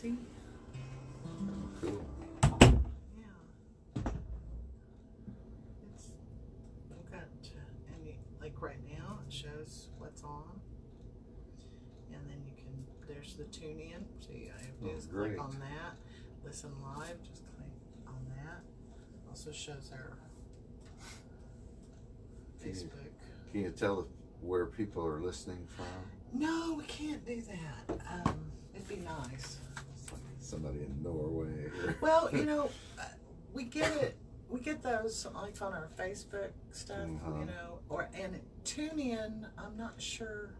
See? Cool. Yeah. It's, I've got, and like right now, it shows what's on. And then you can, there's the tune in. So you have to do is click on that. Listen live, just click on that. Also shows our Facebook. Can you tell where people are listening from? No, we can't do that. It'd be nice. Somebody in Norway. Well, you know, we get those like on our Facebook stuff, you know, and tune in. I'm not sure.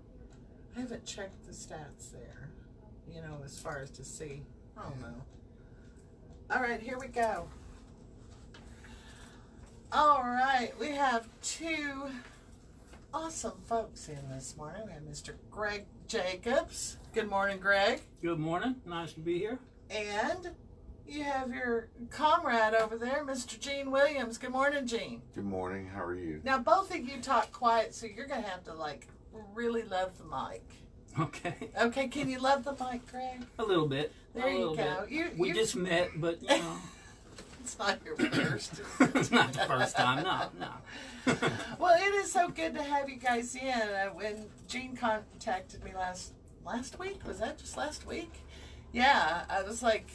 I haven't checked the stats there, you know, as far as to see. I don't know. All right, here we go. All right, we have two awesome folks in this morning. We have Mr. Greg Jacobs. Good morning, Greg. Good morning. Nice to be here. And you have your comrade over there, Mr. Gene Williams. Good morning, Gene. Good morning. How are you? Now, both of you talk quiet, so you're going to have to, like, really love the mic. Okay. Okay, can you love the mic, Greg? A little bit. There you go. We just met, but, you know. It's not your first. It's not the first time. No. Well, it is so good to have you guys in. When Gene contacted me last week, was that just last week? Yeah, I was like,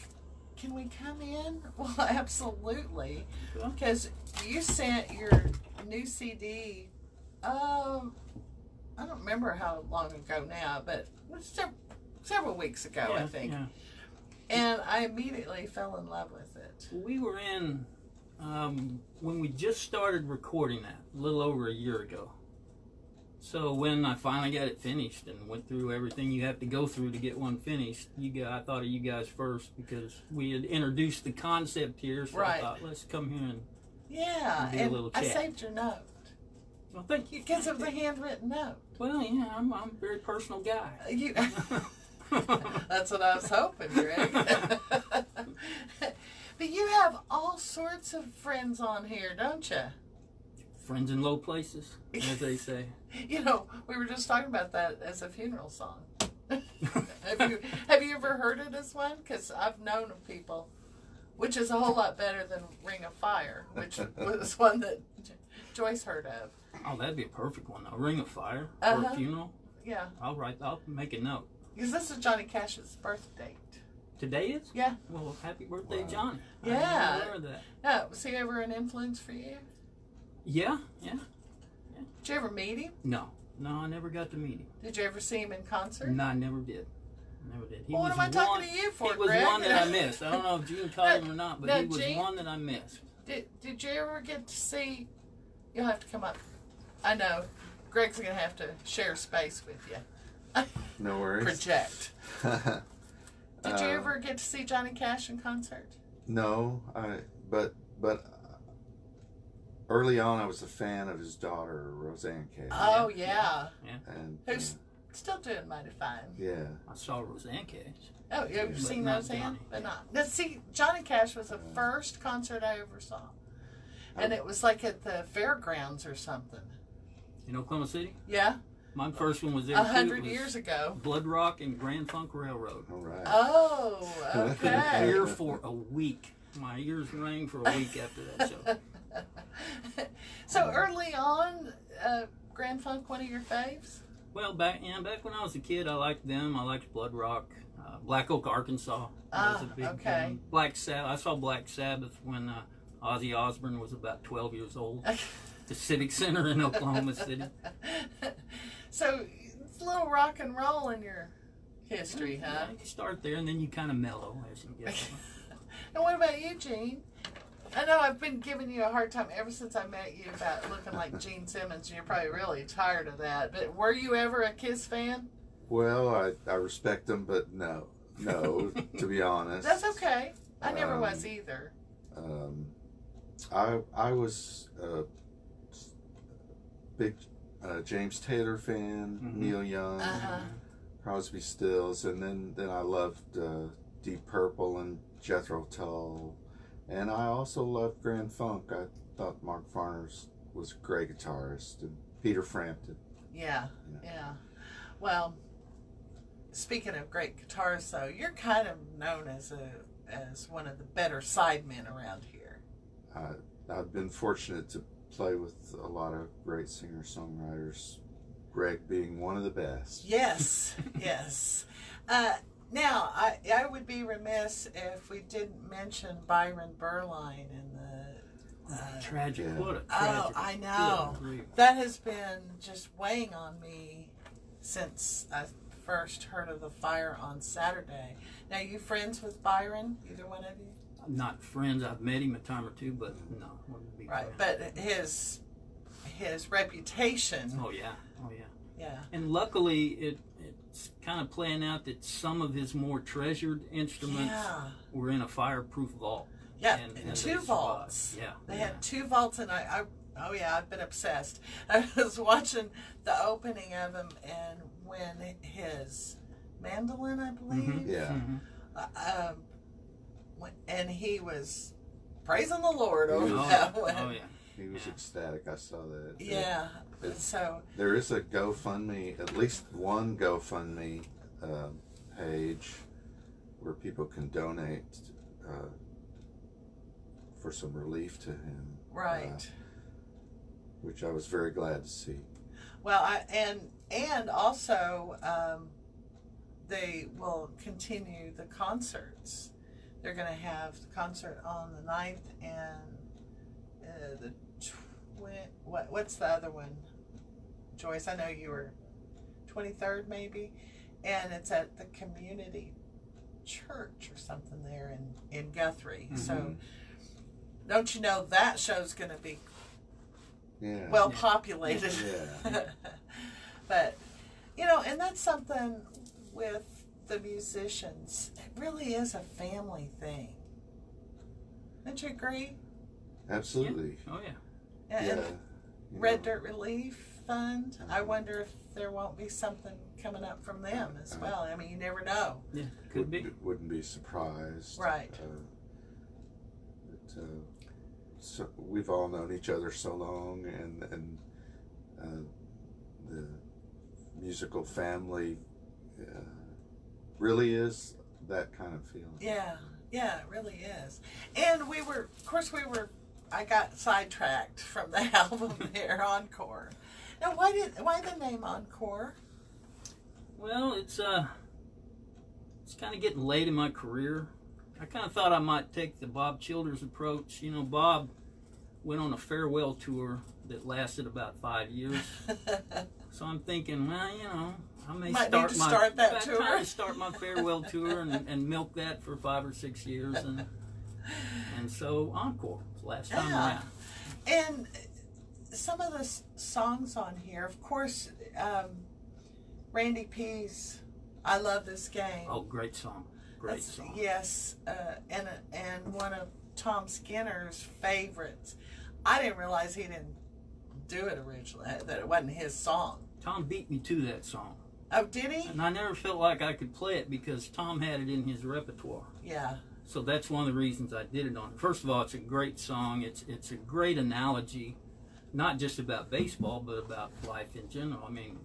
can we come in? Well, absolutely. Because you sent your new CD, I don't remember how long ago now, but it was several weeks ago, I think. Yeah. And I immediately fell in love with it. We were in, when we just started recording that, a little over a year ago. So when I finally got it finished and went through everything you have to go through to get one finished, I thought of you guys first because we had introduced the concept here. So I thought, let's come here and do a little chat. I saved your note. Well, thank you. Because of the handwritten note. Well, yeah, I'm a very personal guy. That's what I was hoping, Greg. But you have all sorts of friends on here, don't you? Friends in low places, as they say. You know, we were just talking about that as a funeral song. Have you ever heard it as one? Because I've known of people, which is a whole lot better than Ring of Fire, which was one that Joyce heard of. Oh, that'd be a perfect one, though. Ring of Fire for a funeral. Yeah. I'll make a note. Because this is Johnny Cash's birth date. Today is? Yeah. Well, happy birthday, Johnny. Yeah. I'm aware of that. Yeah. Was he ever an influence for you? Yeah. Did you ever meet him? No, I never got to meet him. Did you ever see him in concert? No, I never did. Well, what am I talking to you for, He was Greg? one that I missed. I don't know if Gene caught him or not, but he was one that I missed. Did you ever get to see... You'll have to come up. I know. Greg's going to have to share space with you. No worries. Project. Did you ever get to see Johnny Cash in concert? No, but early on I was a fan of his daughter, Roseanne Cash. Oh, yeah. And who's still doing mighty fine. Yeah. I saw Roseanne Cash. Oh, you ever seen Roseanne? But not. Now, see, Johnny Cash was the first concert I ever saw. And it was like at the fairgrounds or something. In Oklahoma City? Yeah. My first one was there 100 years ago. Blood Rock and Grand Funk Railroad. All right. Oh, okay. Here for a week. My ears rang for a week after that show. So early on, Grand Funk, one of your faves? Well, back when I was a kid, I liked them. I liked Blood Rock. Black Oak, Arkansas was a big thing. Black Sabbath. I saw Black Sabbath when Ozzy Osbourne was about 12 years old. The Civic Center in Oklahoma City. So it's a little rock and roll in your history, huh? Yeah, you start there and then you kind of mellow as you get on. And what about you, Gene? I know I've been giving you a hard time ever since I met you about looking like Gene Simmons, and you're probably really tired of that. But were you ever a KISS fan? Well, I respect them, but no, to be honest. That's okay. I never was either. I was a big James Taylor fan, Neil Young, Crosby, Stills, and then I loved Deep Purple and Jethro Tull, and I also loved Grand Funk. I thought Mark Farners was a great guitarist, and Peter Frampton. Yeah. Well, speaking of great guitarists, though, you're kind of known as one of the better sidemen around here. I've been fortunate to play with a lot of great singer-songwriters, Greg being one of the best. Yes, yes. Now, I would be remiss if we didn't mention Byron Berline and the... tragic. Yeah. What a tragedy. Oh, I know. Good grief. That has been just weighing on me since I first heard of the fire on Saturday. Now, you friends with Byron, either one of you? Not friends. I've met him a time or two, but no, wouldn't be Right, friends. but his reputation. Oh yeah, oh yeah. Yeah. And luckily, it's kind of playing out that some of his more treasured instruments were in a fireproof vault. Yeah, and two they survived. vaults. Yeah, They had 2 vaults, and I've been obsessed. I was watching the opening of them, and when his mandolin, I believe, Yeah. and he was praising the Lord over Oh, that one. Oh yeah. He was ecstatic. I saw that. Yeah. So There is a GoFundMe, at least one GoFundMe page where people can donate for some relief to him. right. Which I was very glad to see. Well, and also they will continue the concerts. They're going to have the concert on the 9th and the what's the other one? Joyce, I know you were 23rd maybe, and it's at the community church or something there in Guthrie. Mm-hmm. So don't you know that show's going to be Yeah. well populated? Yeah. But and that's something with the musicians. It really is a family thing. Don't you agree? Absolutely. Oh yeah. And Yeah. Red Dirt Relief Fund. I wonder if there won't be something coming up from them as well. I mean, you never know. Yeah, could be. Wouldn't be surprised. Right. So we've all known each other so long, and the musical family really is that kind of feeling. Yeah, it really is. And I got sidetracked from the album there, Encore. Now, why the name Encore? Well, it's kind of getting late in my career. I kind of thought I might take the Bob Childers approach. Bob went on a farewell tour that lasted about 5 years. So I'm thinking, well, I may Might start need to start that tour. Try to start my farewell tour and milk that for 5 or 6 years, and so Encore last time around. And some of the songs on here, of course, Randy P's "I Love This Game." Oh, great song, great song. Yes, and one of Tom Skinner's favorites. I didn't realize he didn't do it originally; that it wasn't his song. Tom beat me to that song. Oh, did he? And I never felt like I could play it because Tom had it in his repertoire. Yeah. So that's one of the reasons I did it on it. First of all, it's a great song. It's a great analogy, not just about baseball, but about life in general. I mean,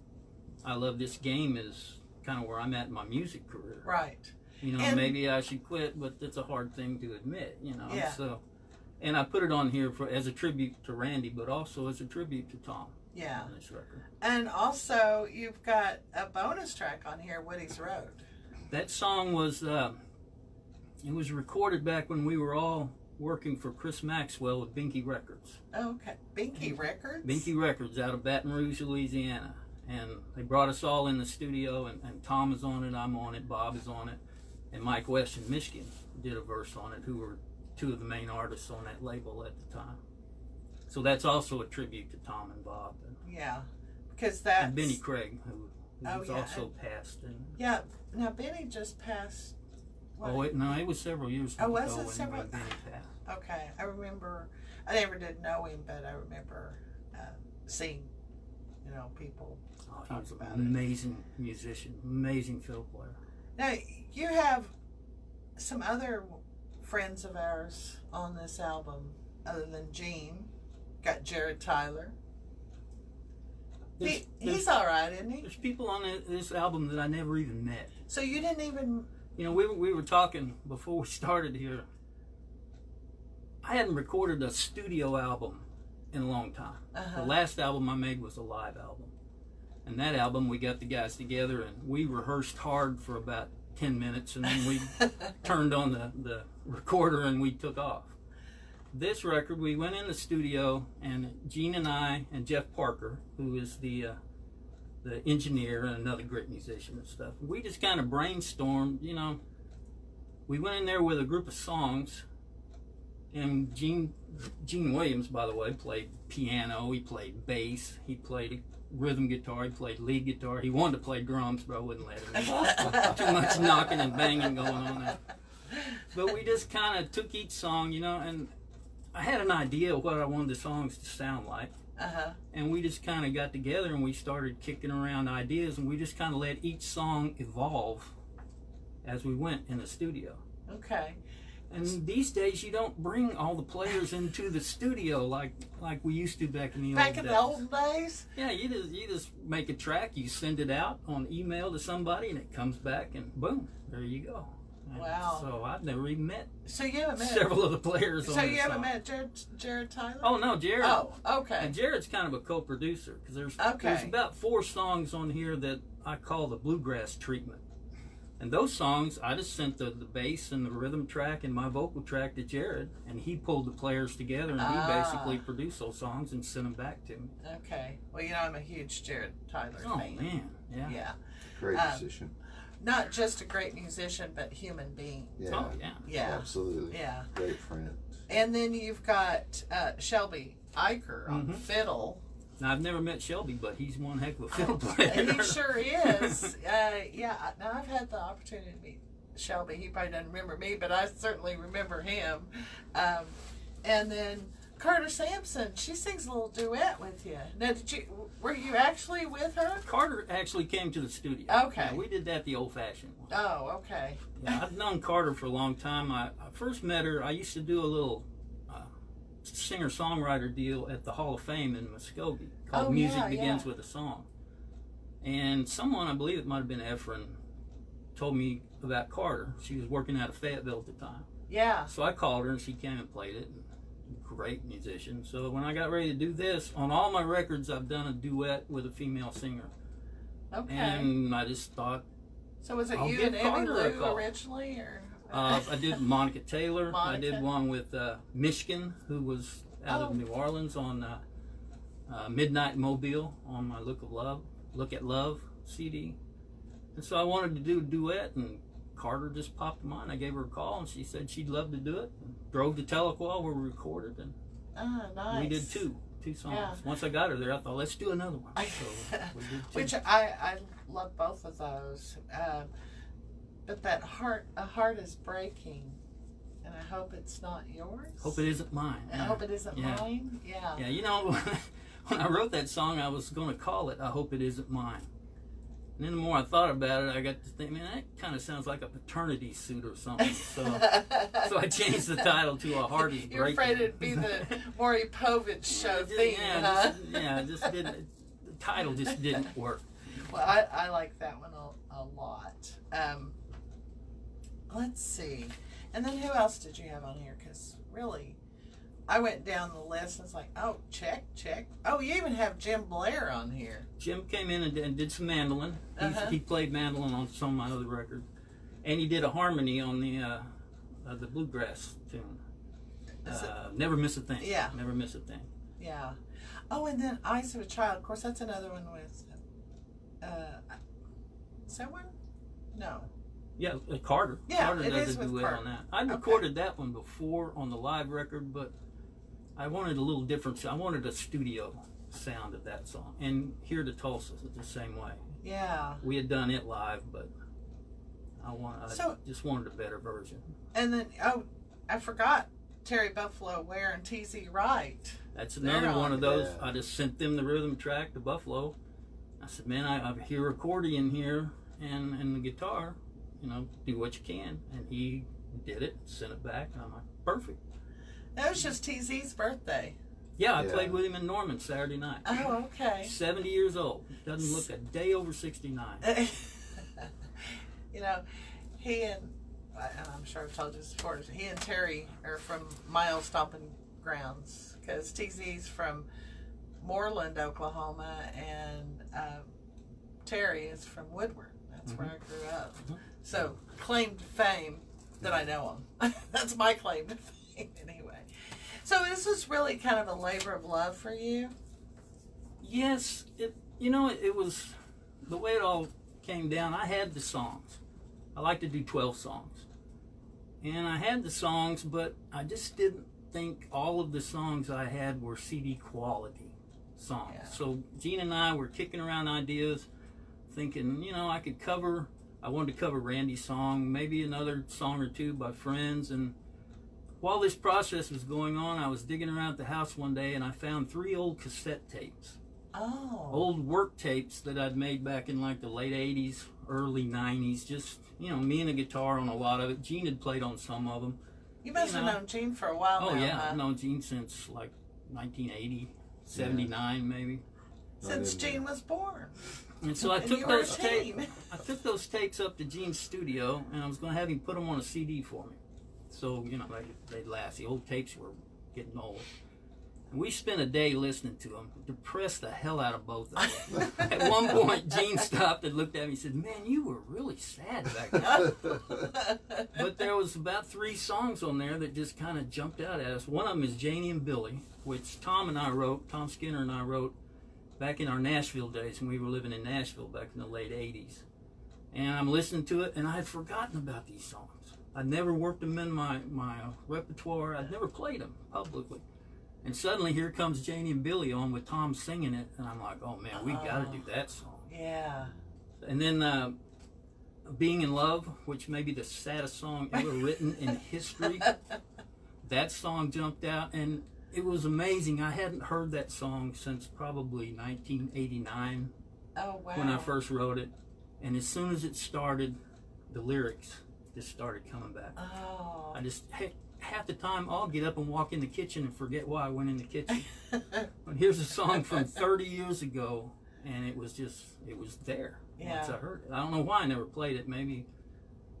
I Love This Game is kind of where I'm at in my music career. Right. And maybe I should quit, but it's a hard thing to admit, Yeah. So, and I put it on here as a tribute to Randy, but also as a tribute to Tom. Yeah. On this record. And also, you've got a bonus track on here, Woody's Road. That song was it was recorded back when we were all working for Chris Maxwell with Binky Records. Oh, okay. Binky Records? Binky Records out of Baton Rouge, Louisiana. And they brought us all in the studio, and Tom is on it, I'm on it, Bob is on it, and Mike West in Michigan did a verse on it, who were 2 of the main artists on that label at the time. So that's also a tribute to Tom and Bob. Yeah, because that's... And Benny Craig, who's also passed. And, yeah, now Benny just passed... What? It was several years ago. Oh, was it several? When Benny passed. Okay, I remember... I never did know him, but I remember seeing, people He talk was about an amazing musician, amazing fiddle player. Now, you have some other friends of ours on this album, other than Gene. Got Jared Tyler. He's all right, isn't he? There's people on this album that I never even met. So you didn't even... You know, we were talking before we started here. I hadn't recorded a studio album in a long time. The last album I made was a live album. And that album, we got the guys together and we rehearsed hard for about 10 minutes and then we turned on the recorder and we took off. This record, we went in the studio and Gene and I and Jeff Parker, who is the engineer and another great musician and stuff, we just kind of brainstormed, you know. We went in there with a group of songs, and Gene Williams, by the way, played piano, he played bass, he played rhythm guitar, he played lead guitar. He wanted to play drums, but I wouldn't let him. Too much knocking and banging going on there. But we just kind of took each song, you know, and I had an idea of what I wanted the songs to sound like. And we just kind of got together and we started kicking around ideas, and we just kind of let each song evolve as we went in the studio. Okay. And these days, you don't bring all the players into the studio like we used to back in the old days. Back in the old days? Yeah, you just make a track, you send it out on email to somebody, and it comes back, and boom, there you go. And wow. So I've never even met several of the players on So this you haven't song. met Jared Tyler? Oh, no, Jared. Oh, okay. And Jared's kind of a co-producer, because there's about 4 songs on here that I call the bluegrass treatment. And those songs, I just sent the bass and the rhythm track and my vocal track to Jared, and he pulled the players together, and he basically produced those songs and sent them back to me. Okay. Well, you know, I'm a huge Jared Tyler fan. Oh, man. Yeah. Yeah. Great musician. Not just a great musician, but human being. Yeah. Oh, yeah. Yeah. Absolutely. Yeah. Great friend. And then you've got Shelby Eicher on fiddle. Now, I've never met Shelby, but he's one heck of a fiddle player. He sure is. Yeah. Now, I've had the opportunity to meet Shelby. He probably doesn't remember me, but I certainly remember him. And then Carter Sampson, she sings a little duet with you. Now, were you actually with her? Carter actually came to the studio. Okay. Yeah, we did that the old-fashioned way. Oh, okay. Yeah, I've known Carter for a long time. I first met her, I used to do a little singer-songwriter deal at the Hall of Fame in Muskogee called Music Begins with a Song. And someone, I believe it might have been Efren, told me about Carter. She was working out of Fayetteville at the time. Yeah. So I called her and she came and played it. Great musician. So when I got ready to do this, on all my records I've done a duet with a female singer. Okay. And I just thought, so was it I'll you give and Emmy Carter a Lou call. originally, or? I did Monica Taylor. Monica. I did one with Michigan, who was out of New Orleans, on Midnight Mobile on my Look at Love CD. And so I wanted to do a duet, and Carter just popped in mind. I gave her a call, and she said she'd love to do it. And drove to Tahlequah where we recorded, and nice. we did two songs. Yeah. Once I got her there, I thought, let's do another one. So we did 2. Which I love both of those. But a heart is breaking, and I hope it's not yours. Hope it isn't mine. I hope it isn't mine. Yeah. Yeah, you know, when I wrote that song, I was going to call it I Hope It Isn't Mine. And then the more I thought about it, I got to think, man, that kind of sounds like a paternity suit or something. So I changed the title to A Heart Is Breaking. You're afraid it'd be the Maury Povich show theme, huh? Just didn't. The title just didn't work. Well, I like that one a lot. Let's see. And then who else did you have on here? Because really, I went down the list and it's like, oh, check. Oh, you even have Jim Blair on here. Jim came in and did some mandolin. He played mandolin on some of my other records. And he did a harmony on the bluegrass tune. Never Miss a Thing. Yeah. Never Miss a Thing. Yeah. Oh, and then Eyes of a Child. Of course, that's another one with... is that one? No. Yeah, Carter. Yeah, Carter does a duet Carter. on that. I'd recorded that one before on the live record, but I wanted a little different. I wanted a studio sound of that song. And Here to Tulsa is the same way. Yeah. We had done it live, but I just wanted a better version. And then, I forgot Terry Buffalo Ware and T.Z. Wright. That's another one of those. I just sent them the rhythm track to Buffalo. I said, man, I hear accordion here and the guitar. You know, do what you can. And he did it, sent it back, and I'm like, perfect. That was just TZ's birthday. Yeah, I played with him in Norman Saturday night. Oh, okay. 70 years old. Doesn't look a day over 69. You know, he and I'm sure I've told you this before, he and Terry are from my old stomping grounds, because TZ's from Moreland, Oklahoma, and Terry is from Woodward. That's where I grew up. So, claim to fame that I know him. That's my claim to fame, anyway. So, this is really kind of a labor of love for you? Yes. It was the way it all came down. I had the songs. I like to do 12 songs. And I had the songs, but I just didn't think all of the songs I had were CD quality songs. Yeah. So Gene and I were kicking around ideas, thinking, I wanted to cover Randy's song, maybe another song or two by friends. And while this process was going on, I was digging around at the house one day and I found 3 old cassette tapes. Oh. Old work tapes that I'd made back in like the late 80s, early 90s. Just, me and the guitar on a lot of it. Gene had played on some of them. You must have known Gene for a while now. Oh, yeah. I've known Gene since like 1980, 79 maybe. Since Gene was born. And so I took those tapes. I took those tapes up to Gene's studio, and I was going to have him put them on a CD for me. So, they'd last. The old tapes were getting old. And we spent a day listening to them, depressed the hell out of both of them. At one point, Gene stopped and looked at me and said, "Man, you were really sad back then." But there was about 3 songs on there that just kind of jumped out at us. One of them is Janie and Billy, which Tom Skinner and I wrote back in our Nashville days when we were living in Nashville back in the late 80s. And I'm listening to it, and I had forgotten about these songs. I'd never worked them in my repertoire. I'd never played them publicly. And suddenly here comes Janie and Billy on with Tom singing it, and I'm like, oh man, we got to do that song. Yeah. And then Being in Love, which may be the saddest song ever written in history. That song jumped out, and it was amazing. I hadn't heard that song since probably 1989. Oh, wow. When I first wrote it. And as soon as it started, the lyrics just started coming back. Oh. Half the time I'll get up and walk in the kitchen and forget why I went in the kitchen. But here's a song from 30 years ago, and it was there once I heard it. I don't know why I never played it. Maybe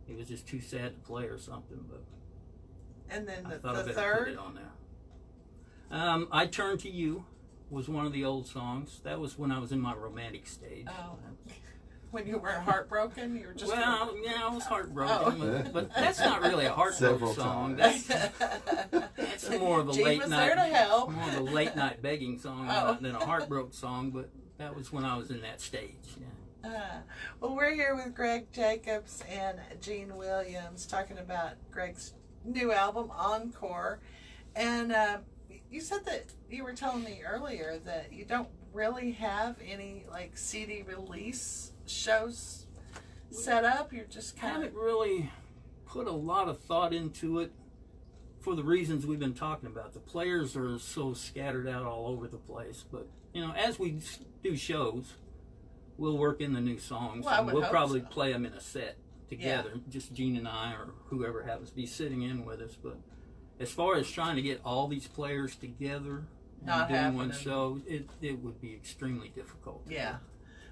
it was just too sad to play or something. But and then I thought the I better third? put it on there. I Turn to You was one of the old songs. That was when I was in my romantic stage. Oh. When you weren't heartbroken, you were just. Well, I was heartbroken, but that's not really a heartbroken song. That's more of a Gene late was night. there to help. More of a late night begging song than a heartbroken song. But that was when I was in that stage. Yeah. Well, we're here with Greg Jacobs and Gene Williams talking about Greg's new album, Encore, and you said that you were telling me earlier that you don't really have any like CD release shows set up. You're just kind of haven't really put a lot of thought into it for the reasons we've been talking about. The players are so scattered out all over the place, but as we do shows, we'll work in the new songs. Well, and we'll probably play them in a set together, just Gene and I or whoever happens to be sitting in with us. But as far as trying to get all these players together and doing one show, it would be extremely difficult. Yeah.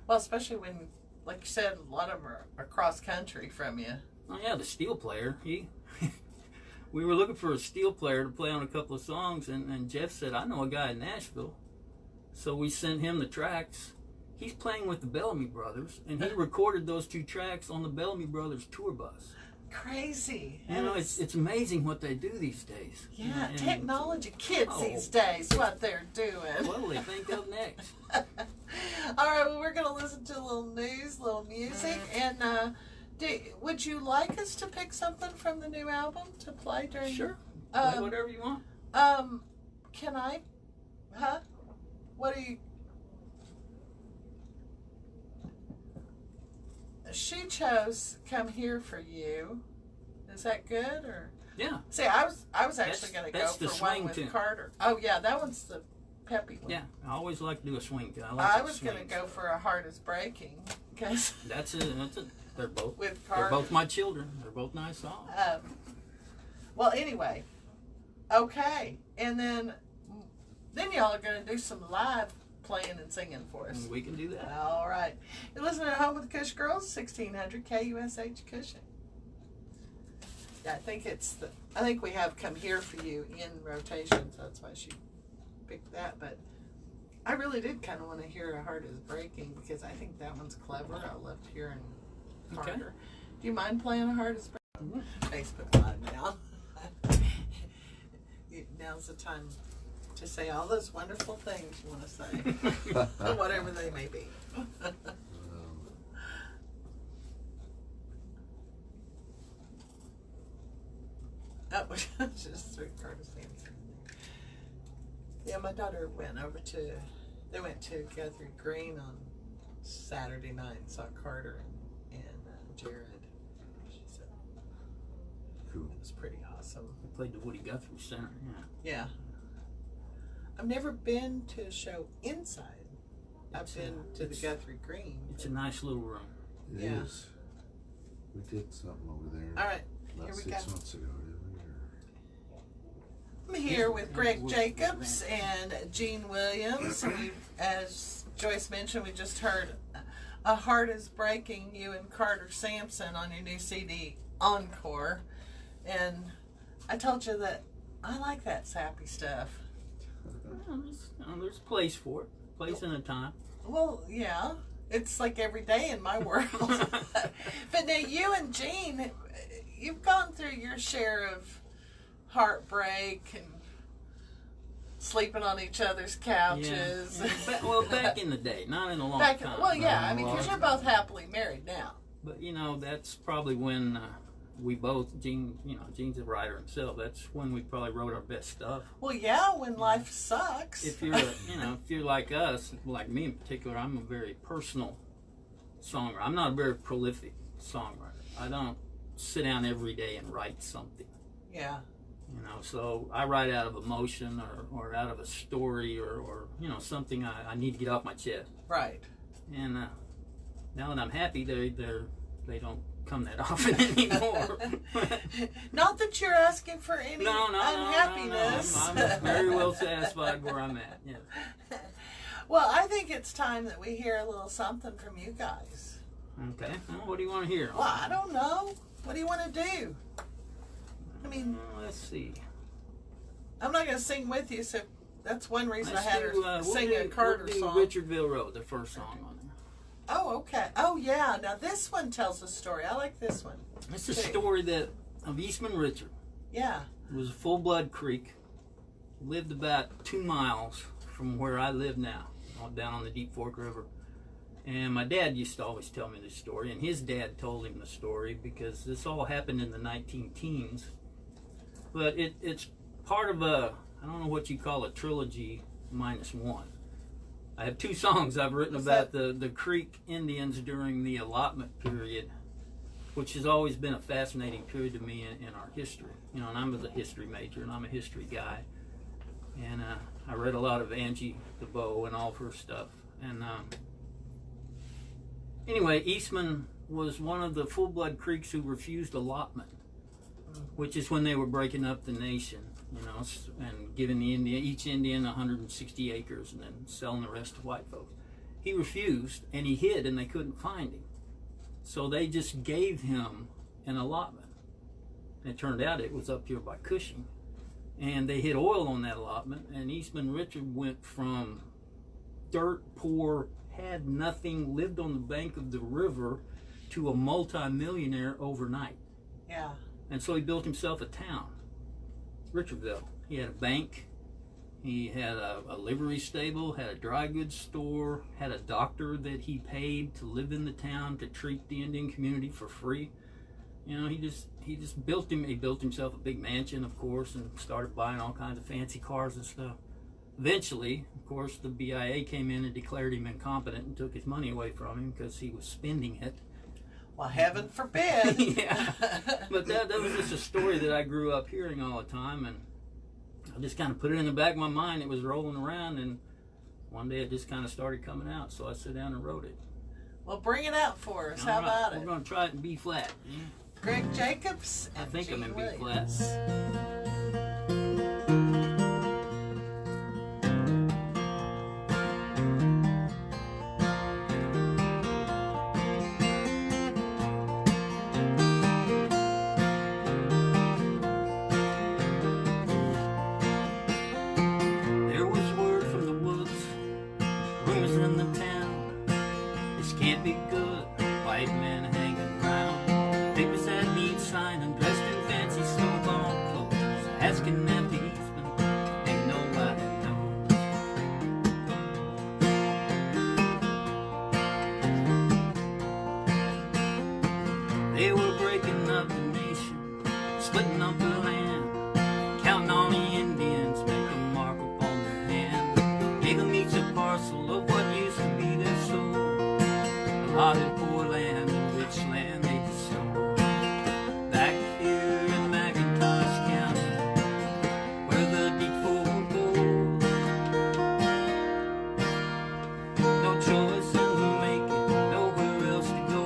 Well, especially when, like you said, a lot of them are across country from you. Oh yeah, the steel player. We were looking for a steel player to play on a couple of songs, and Jeff said, "I know a guy in Nashville." So we sent him the tracks. He's playing with the Bellamy Brothers, and he recorded those 2 tracks on the Bellamy Brothers tour bus. Crazy. It's amazing what they do these days. Yeah, technology kids these days, what they're doing. What will they think of next? All right, well, we're going to listen to a little news, a little music, and would you like us to pick something from the new album to play during? Sure. Play whatever you want. Can I? Huh? What do you? She chose "Come Here for You." Is that good or? Yeah. See, I was actually going to go for one with tune. Carter. Oh yeah, that one's the peppy one. Yeah, I always like to do a swing tune. I was going to go for "A Heart Is Breaking" because that's it. They're both with Carter. They're both my children. They're both nice songs. Well, anyway, okay, and then then y'all are going to do some live playing and singing for us. We can do that. All right. You're listening at Home with the Kush Girls, 1600 KUSH Cushing. Yeah, I think we have Come Here for You in rotation, so that's why she picked that. But I really did kind of want to hear A Heart Is Breaking because I think that one's clever. I loved hearing Carter. Okay. Do you mind playing A Heart Is Breaking? Facebook Live now. Now's the time to say all those wonderful things you want to say, whatever they may be. That was just through Curtis Sampson. Yeah, my daughter went to Guthrie Green on Saturday night and saw Carter and Jared. She said Cool. it was pretty awesome. We played the Woody Guthrie Center. Yeah. Yeah. I've never been to a show inside. I've been to the Guthrie Green. It's a nice little room. It Yeah. is. We did something over there. All right, about here we 6 go. months ago, didn't we? I'm here with Greg Jacobs and Gene Williams. We, as Joyce mentioned, we just heard A Heart Is Breaking, you and Carter Sampson on your new CD, Encore. And I told you that I like that sappy stuff. Well, there's a place for it. Place and a time. Well, yeah. It's like every day in my world. But now you and Gene, you've gone through your share of heartbreak and sleeping on each other's couches. Yeah. Well, back in the day, not in a long time. Well, yeah, Not I in a mean, because long you're time. both happily married now. But that's probably when we both, Gene's a writer himself. That's when we probably wrote our best stuff. Well, yeah, when life sucks. If you're, if you're like us, like me in particular, I'm a very personal songwriter. I'm not a very prolific songwriter. I don't sit down every day and write something. Yeah. So I write out of emotion or out of a story or something I need to get off my chest. Right. And now that I'm happy, they don't come that often anymore. Not that you're asking for any unhappiness. No. I'm very well satisfied where I'm at. Yeah. Well, I think it's time that we hear a little something from you guys. Okay. Well, what do you want to hear? Well, I don't know. What do you want to do? I mean, let's see. I'm not going to sing with you, so that's one reason Let's I had her sing a Carter we'll do song. Richardville Road, the first song on there. Oh, okay. Oh, yeah. Now this one tells a story. I like this one. It's a story of Eastman Richard. Yeah. It was a full-blood creek. Lived about 2 miles from where I live now, down on the Deep Fork River. And my dad used to always tell me this story, and his dad told him the story because this all happened in the 19-teens. But it's part of I don't know what you call a trilogy minus one. I have 2 songs I've written about the Creek Indians during the allotment period, which has always been a fascinating period to me in our history. And I'm a history major, and I'm a history guy. And I read a lot of Angie DeBow and all of her stuff. And anyway, Eastman was one of the full-blood Creeks who refused allotment, which is when they were breaking up the nation, and giving each Indian 160 acres and then selling the rest to white folks. He refused, and he hid, and they couldn't find him. So they just gave him an allotment. And it turned out it was up here by Cushing. And they hid oil on that allotment, and Eastman Richard went from dirt poor, had nothing, lived on the bank of the river, to a multi-millionaire overnight. Yeah. And so he built himself a town, Richardville. He had a bank, he had a livery stable, had a dry goods store, had a doctor that he paid to live in the town to treat the Indian community for free. He just built himself a big mansion, of course, and started buying all kinds of fancy cars and stuff. Eventually, of course, the BIA came in and declared him incompetent and took his money away from him because he was spending it. Well, heaven forbid. Yeah. But that was just a story that I grew up hearing all the time, and I just kind of put it in the back of my mind. It was rolling around, and one day it just kind of started coming out, so I sat down and wrote it. Well, bring it out for us. How about it? We're going to try it in B flat. Greg Jacobs and I think Gene I'm in B Williams. flat. splitting up the land, counting on the Indians, make a mark upon their hand. Gave them each a parcel of what used to be their soul, allotted poor land and rich land they could sow. Back here in McIntosh County, where the deep forward goes, no choice in the making, nowhere else to go.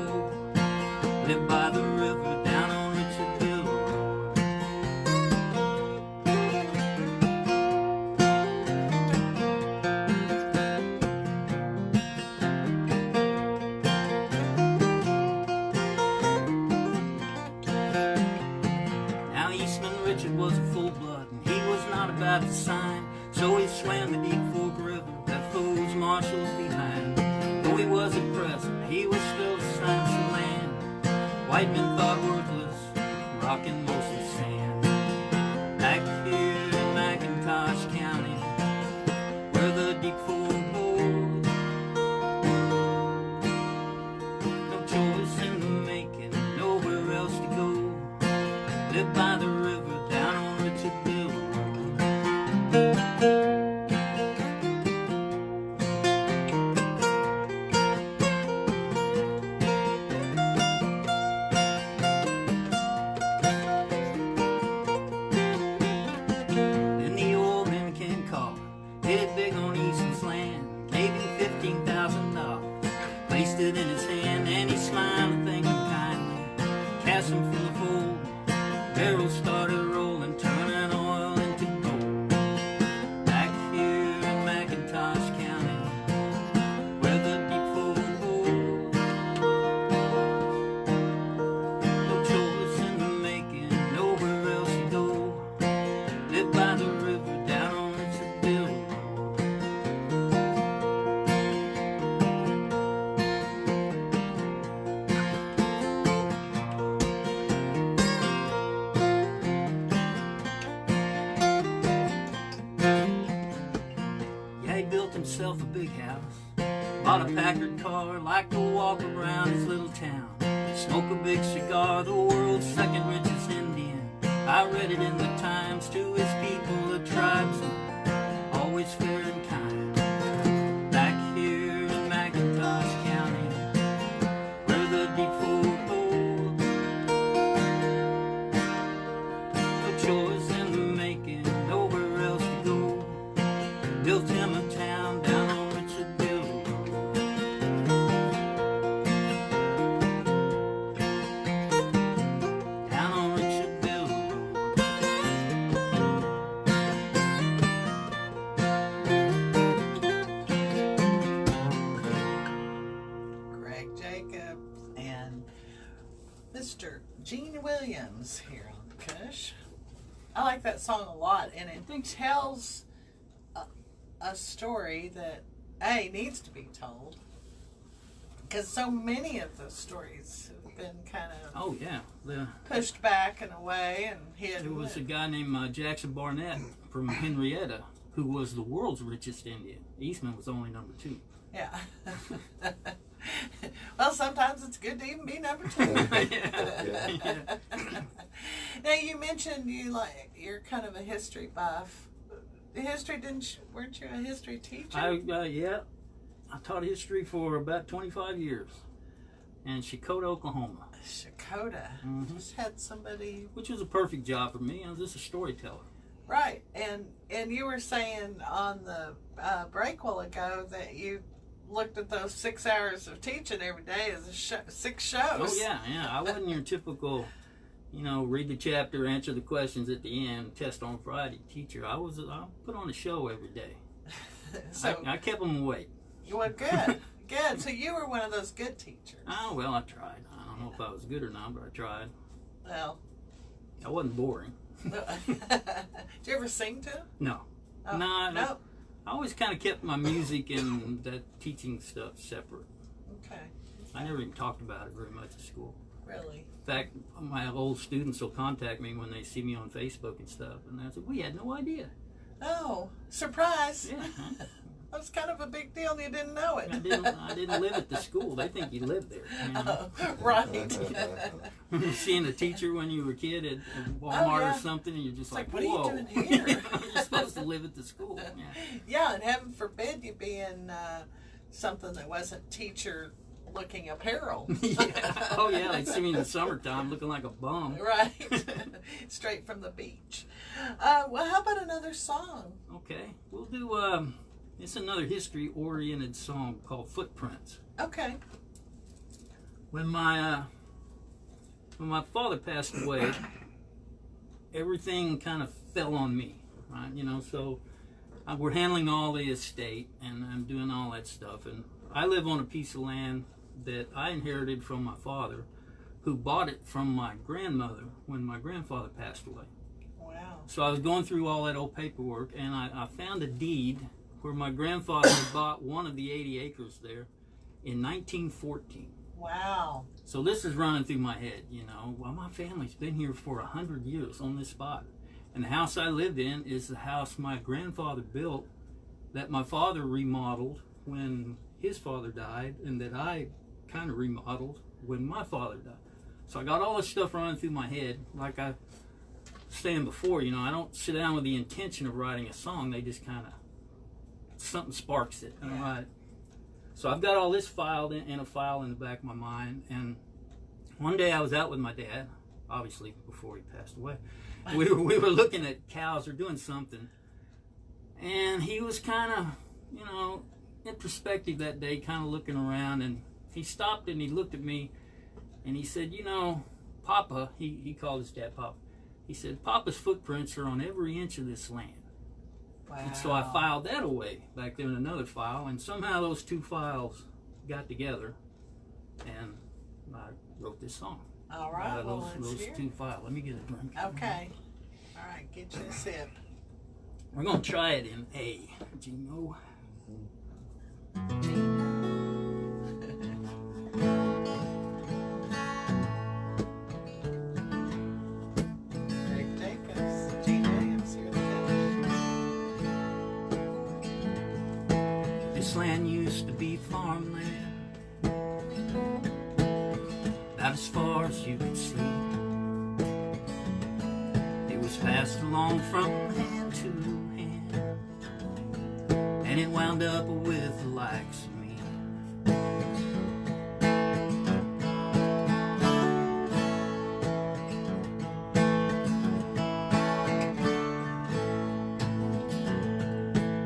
Live by the river down on Richardville Road. Now Eastman Richard was a full blood, and he was not about to sign, so he swam the deep Fork River that flows marshals behind. Though he was oppressed, he was still assigned some land. White men thought worthless, rocking most of the sand. Back here in McIntosh County, where the deep Fork goes, no choice in the making, nowhere else to go. Live by the river down on Richardville Road. Then the old man came calling, hit it big on Easton's land, gave him $15,000, placed it in his hand, and he smiled and thanked him kindly, cast him from the fold. Barrels started rolling, turning oil into gold. Back here in McIntosh County, where the deep Fork goes, no choice in the making, nowhere else to go. Live by the river down on Richardville Road. Yeah, he built himself a big house, bought a Packard car, liked to walk around his little town, smoke a big cigar, the world's second richest Indian. I read it in the Times, to his people, a tribesman, always fair and kind. Back here in McIntosh County, where the deep Fork goes, no choice in the making, nowhere else to go. Built him a town down on Richardville Road. Down on Richardville Road. Greg Jacobs and Mr. Gene Williams here on KUSH. I like that song a lot, and it tells a story that needs to be told, because so many of the stories have been kind of Oh yeah, pushed back and away and hidden. there was a guy named Jackson Barnett from Henrietta who was the world's richest Indian. Eastman was only number 2. Yeah. Well, sometimes it's good to even be number 2. Yeah. Now, you mentioned you're kind of a history buff. History, weren't you a history teacher? Yeah, I taught history for about 25 years in Shakota, Oklahoma. Shakota. Mhm. Just had somebody. Which was a perfect job for me. I was just a storyteller. Right, and you were saying on the break a while ago that you looked at those 6 hours of teaching every day as 6 shows. Oh yeah. I wasn't your typical, read the chapter, answer the questions at the end, test on Friday teacher. I put on a show every day. So I kept them awake. you were good. Good. So you were one of those good teachers. Oh well, I tried. I don't know if I was good or not, but I tried. Well, I wasn't boring. did you ever sing to him? No. Oh, No. I always kind of kept my music and that teaching stuff separate. Okay. I never even talked about it very much at school. Really? In fact, my old students will contact me when they see me on Facebook and stuff, and they say, "We had no idea." Oh, surprise! Yeah. Huh? was kind of a big deal and you didn't know it. I didn't live at the school. They think you lived there. You know? Right. Seeing a teacher when you were a kid at Walmart or something, and you're just like, whoa. What are you doing here? You're supposed to live at the school. Yeah, and heaven forbid you be in something that wasn't teacher-looking apparel. Yeah. Oh, yeah, they'd see me in the summertime looking like a bum. Right. Straight from the beach. Well, how about another song? Okay. We'll do, it's another history-oriented song called Footprints. Okay. When my father passed away, everything kind of fell on me, right? You know, so we're handling all the estate, and I'm doing all that stuff. And I live on a piece of land that I inherited from my father, who bought it from my grandmother when my grandfather passed away. Wow. So I was going through all that old paperwork, and I found a deed where my grandfather had bought one of the 80 acres there in 1914. Wow. So this is running through my head, you know. Well, my family's been here for 100 years on this spot. And the house I lived in is the house my grandfather built that my father remodeled when his father died, and that I kind of remodeled when my father died. So I got all this stuff running through my head. Like I was saying before, you know, I don't sit down with the intention of writing a song. They just kind of, something sparks it, and I write it. So I've got all this filed in a file in the back of my mind. And one day I was out with my dad, obviously before he passed away. We were looking at cows or doing something, and he was kind of, you know, in perspective that day, kind of looking around, and he stopped and he looked at me and he said, you know, Papa, he called his dad Papa. He said, Papa's footprints are on every inch of this land. Wow. And so I filed that away back there in another file, and somehow those two files got together, and I wrote this song. All right, well, let's those hear. two files. Let me get a drink. Okay. All right, get you a sip. We're going to try it in A. Gino. Take us. Gene Williams here to This land used to be farmland, about as far as you could see. It was passed along from hand to hand, and it wound up with the likes of me.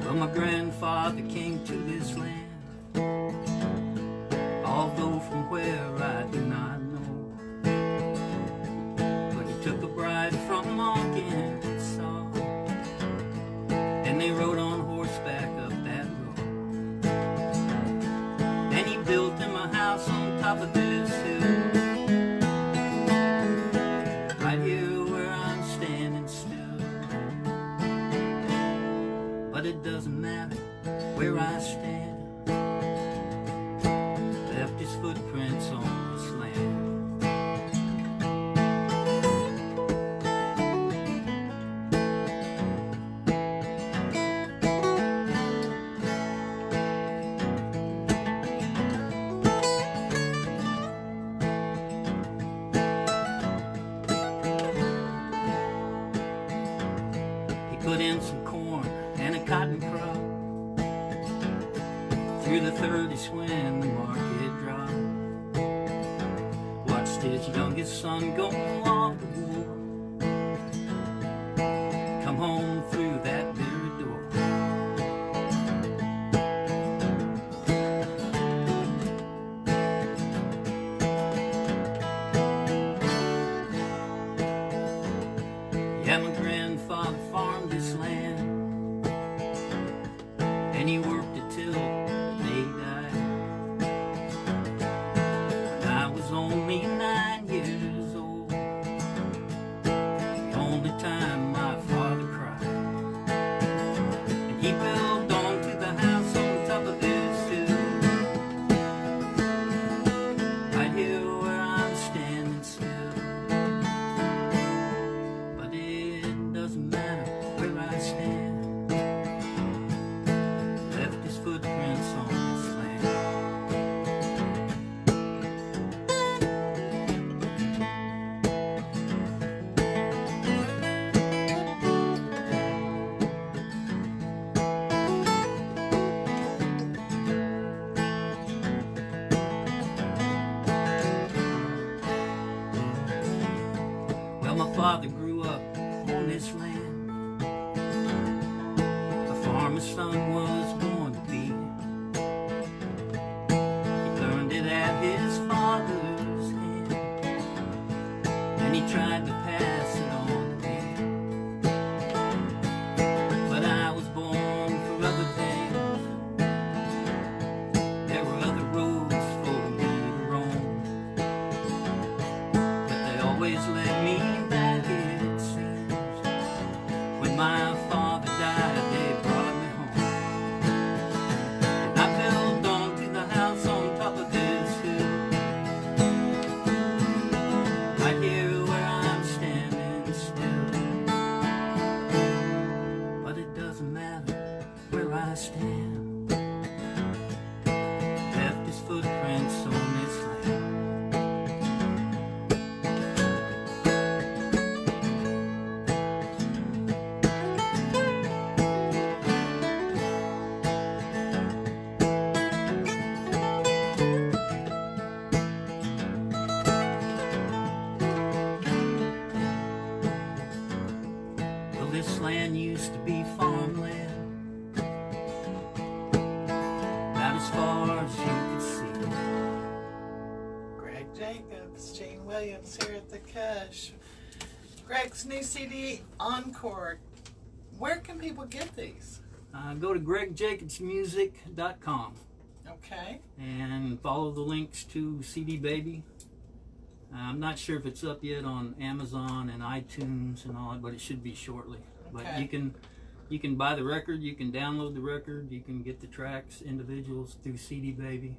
Well, my grandfather came to this land, although from where I do not know. But he took a bride from Arkansas, and they rode on horseback up that road. And he built him a house on top of this hill, right here where I'm standing still. But it doesn't matter where I stand, left his footprints on this land. He put in some corn and a cotton crop through the 30s when the market dropped. Watched his youngest son go off to war, come home through that very door. Yeah, my grandfather farmed this land, and he worked it till the day he died. When I was only 9 years old, the only time my father cried. And he built onto the house on top of this hill, right here where I'm standing still. But it doesn't matter where I stand, Well, my father grew up on this land. A farmer's son was born to be. He learned it at his father's hand, and he tried to pass it on to me. But I was born for other things. There were other roads for me to roam, but they always led me back, it seems. When my father died, they brought me home. And I built onto the house on top of this hill, right here where I'm standing still. But it doesn't matter where I stand. Left his footprints on this land. Well, this land used to be farmland, about as far as you could see. Greg Jacobs, Gene Williams here at the KUSH. Greg's new CD, Encore. Where can people get these? Go to gregjacobsmusic.com Okay. and follow the links to CD Baby. I'm not sure if it's up yet on Amazon and iTunes and all that, but it should be shortly. But Okay. you can buy the record, you can download the record, you can get the tracks individuals through CD Baby.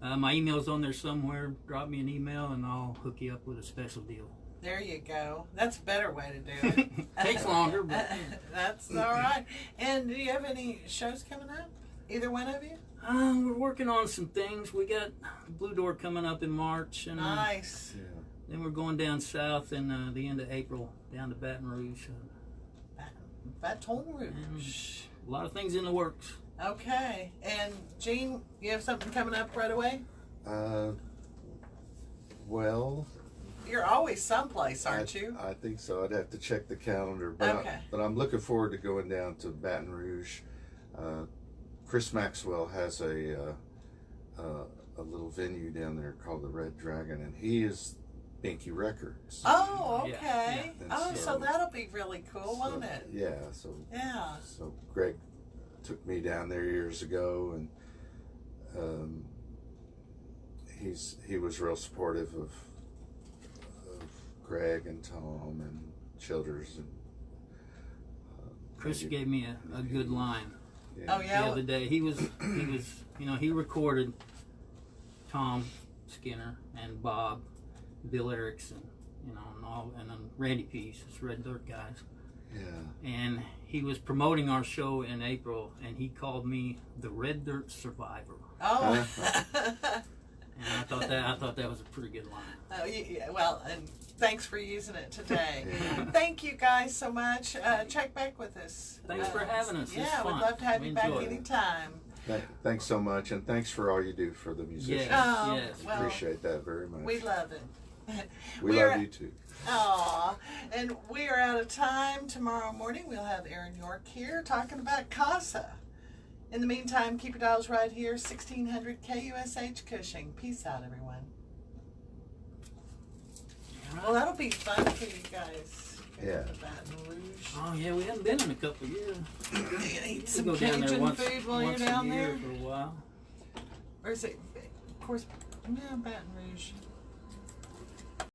My email's on there somewhere. Drop me an email and I'll hook you up with a special deal. There you go. That's a better way to do it. Takes longer, but That's all right. And do you have any shows coming up? Either one of you? we're working on some things. We got Blue Door coming up in March, and Nice. Yeah. then we're going down south in the end of April, down to Baton Rouge. Baton Rouge. A lot of things in the works. Okay. And Gene, you have something coming up right away? Well, You're always someplace, aren't you? I think so. I'd have to check the calendar, but Okay. but I'm looking forward to going down to Baton Rouge. Chris Maxwell has a little venue down there called the Red Dragon, and he is Binky Records. Oh, Yeah, okay. yeah. Oh, And so so- that'll be really cool, won't it? Yeah, so Yeah. Greg took me down there years ago, and he was real supportive of Greg and Tom and Childers, and Chris maybe- gave me a good line Oh, the yeah? other day. He was he recorded Tom Skinner and Bob, Bill Erickson, and then Randy Peace, his Red Dirt guys. Yeah. And he was promoting our show in April, and he called me the Red Dirt Survivor. Oh. And I thought that was a pretty good line. Oh, yeah, well, and thanks for using it today. Yeah. Thank you guys so much. Check back with us. Thanks for having us. It's Yeah, fun. we'd love to have We you back enjoy it. anytime. Thanks so much, and thanks for all you do for the musicians. Yes, Oh, yes. well, Appreciate that very much. we love it. We We're- love you too. Aw, and we are out of time. Tomorrow morning we'll have Aaron York here talking about CASA. In the meantime, keep your dials right here, 1600 KUSH Cushing. Peace out, everyone. Well, that'll be fun for you guys. Yeah. Baton Rouge. Oh yeah, we haven't been in a couple of years. Eat We some go down there Cajun once, food while you're once down a year there. for a while. Or is it, of course, yeah, Baton Rouge.